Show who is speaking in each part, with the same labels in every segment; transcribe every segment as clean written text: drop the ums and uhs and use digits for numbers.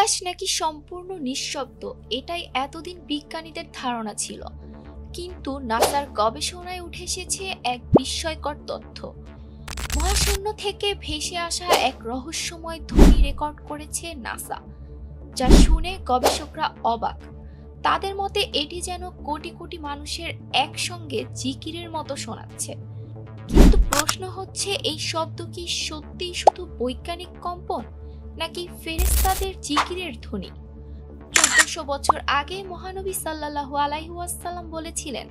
Speaker 1: আকাশ নাকি সম্পূর্ণ নিঃশব্দ, এটাই এতদিন বিজ্ঞানীদের ধারণা ছিল। কিন্তু নাসার গবেষণায় উঠে এসেছে এক বিস্ময়কর তথ্য। মহাশূন্য থেকে ভেসে আসা এক রহস্যময় ধ্বনি রেকর্ড করেছে নাসা, যা শুনে গবেষকরা অবাক। তাদের মতে এটি যেন কোটি কোটি মানুষের একসঙ্গে জিকিরের মতো শোনাচ্ছে। কিন্তু প্রশ্ন হচ্ছে, এই শব্দ কি সত্যিই শুধু বৈজ্ঞানিক কম্পন, নাকি ফেরেশতাদের জিকিরের ধ্বনি? 1400 বছর আগে মহানবী সাল্লাল্লাহু আলাইহি ওয়াসাল্লাম বলেছিলেন,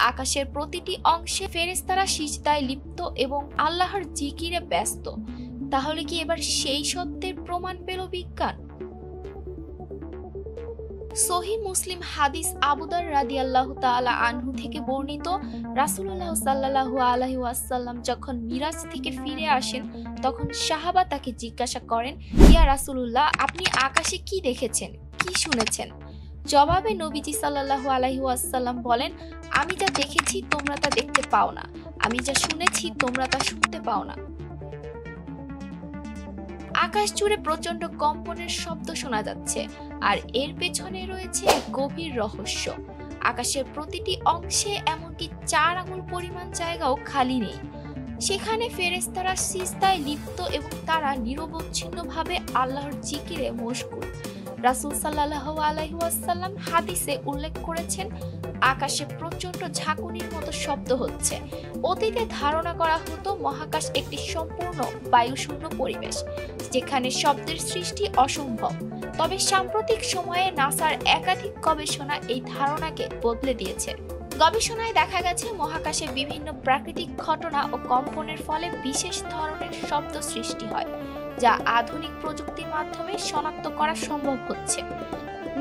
Speaker 1: আকাশের প্রতিটি অংশে ফেরেশতারা সিজদায় লিপ্ত এবং আল্লাহর জিকিরে ব্যস্ত। তাহলে কি এবার সেই সত্যের প্রমাণ পেল বিজ্ঞান? সহিহ মুসলিম হাদিস আবু দার রাদিয়াল্লাহু তাআলা আনহু থেকে বর্ণিত, রাসূলুল্লাহ সাল্লাল্লাহু আলাইহি ওয়াসাল্লাম যখন মিরাজ থেকে ফিরে আসেন, তখন সাহাবা তাকে জিজ্ঞাসা করেন, ইয়া রাসূলুল্লাহ, আপনি আকাশে কি দেখেছেন, কি শুনেছেন? জবাবে নবীজি সাল্লাল্লাহু আলাইহি ওয়াসাল্লাম বলেন, আমি যা দেখেছি তোমরা তা দেখতে পাও না, আমি যা শুনেছি তোমরা তা শুনতে পাও না। আকাশ জুড়ে প্রচন্ড কম্পনের শব্দ শোনা যাচ্ছে, আর এর পেছনে রয়েছে এক গভীর রহস্য। আকাশের প্রতিটি অংশে এমনকি 4 আঙুল পরিমাণ জায়গাও খালি নেই। সেখানে ফেরেশতারা সিজদায় লিপ্ত এবং তারা নিরবচ্ছিন্নভাবে আল্লাহর জিকিরে মশগুল। রাসূল সাল্লাল্লাহু আলাইহি ওয়াসাল্লাম হাদিসে উল্লেখ করেছেন, আকাশে প্রচন্ড ঝাঁকুনির মতো শব্দ হচ্ছে। অতীতে ধারণা করা হতো মহাকাশ একটি সম্পূর্ণ বায়ুশূন্য পরিবেশ, যেখানে শব্দের সৃষ্টি অসম্ভব। তবে সাম্প্রতিক সময়ে নাসার একাধিক গবেষণা এই ধারণাকে বদলে দিয়েছে। গবেষণায় দেখা গেছে মহাকাশে বিভিন্ন প্রাকৃতিক ঘটনা ও কম্পনের ফলে বিশেষ ধরনের শব্দ সৃষ্টি হয়, যা আধুনিক প্রযুক্তির মাধ্যমে শনাক্ত করা সম্ভব হচ্ছে।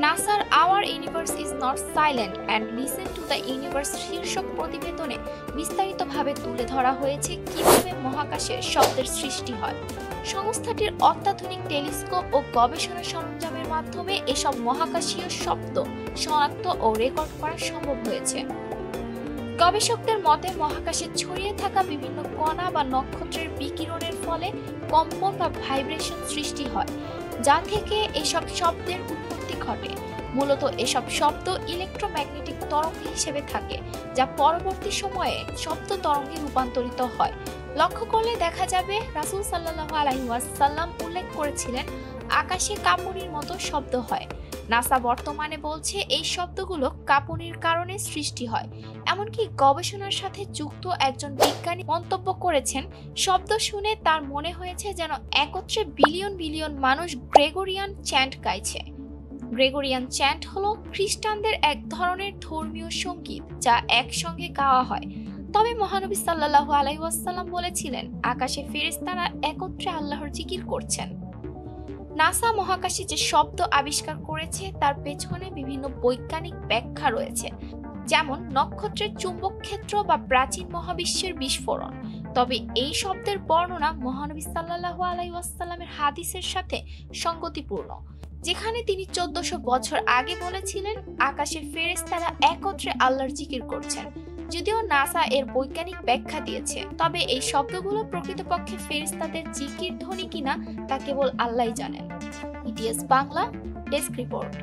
Speaker 1: নাসার hour universe is not silent and listen to the universe শীর্ষক প্রতিবেদনে বিস্তারিতভাবে তুলে ধরা হয়েছে কিভাবে মহাকাশে শব্দের সৃষ্টি হয়। সংস্থাটির অত্যাধুনিক টেলিস্কোপ ও গবেষণা সরঞ্জামের মাধ্যমে এসব মহাকাশীয় শব্দ শনাক্ত ও রেকর্ড করা সম্ভব হয়েছে। গবেষকদের মতে মহাকাশে ছড়িয়ে থাকা বিভিন্ন কণা বা নক্ষত্রের বিকিরণের ফলে কম্পন বা ভাইব্রেশন সৃষ্টি হয়, যা থেকে এসব শব্দের উৎপত্তি ঘটে। মূলত এসব শব্দ ইলেকট্রোম্যাগনেটিক তরঙ্গ হিসেবে থাকে, যা পরবর্তী সময়ে শব্দ তরঙ্গে রূপান্তরিত হয়। লক্ষ্য করলে দেখা যাবে রাসূল সাল্লাল্লাহু আলাইহি ওয়াসাল্লাম উল্লেখ করেছিলেন, আকাশে কাঁপুনির মতো শব্দ হয়। নাসা বর্তমানে বলছে এই শব্দগুলো কাঁপুনির কারণে সৃষ্টি হয়। এমনকি গবেষণার সাথে যুক্ত একজন বিজ্ঞানী মন্তব্য করেছেন, শব্দ শুনে তার মনে হয়েছে যেন একত্রে বিলিয়ন বিলিয়ন মানুষ গ্রেগরিয়ান চ্যান্ট গাইছে। গ্রেগরিয়ান চ্যান্ট হলো খ্রিস্টানদের এক ধরনের ধর্মীয় সঙ্গীত, যা একসঙ্গে গাওয়া হয়। তবে মহানবী সাল্লাল্লাহু আলাইহি ওয়াসাল্লাম বলেছিলেন, আকাশে ফেরেশতারা একত্রে আল্লাহর জিকির করছেন। নাসা মহাকাশে যে শব্দ আবিষ্কার করেছে তার পেছনে বিভিন্ন বৈজ্ঞানিক ব্যাখ্যা রয়েছে, যেমন নক্ষত্রের চুম্বক ক্ষেত্র বা প্রাচীন মহাবিশ্বের বিস্ফোরণ। তবে এই শব্দের বর্ণনা মহানবী সাল্লাল্লাহু আলাইহি ওয়াসাল্লামের হাদিসের সাথে সঙ্গতিপূর্ণ, যেখানে তিনি 1400 বছর আগে বলেছিলেন, আকাশের ফেরেশতারা একত্রে আল্লাহর জিকির করছেন। যদিও নাসা এর বৈজ্ঞানিক ব্যাখ্যা দিয়েছে, তবে এই শব্দগুলো প্রকৃতপক্ষে ফেরেশতাদের জিকির ধ্বনি কিনা তা কেবল আল্লাহই জানেন। ETS Bangla desk report.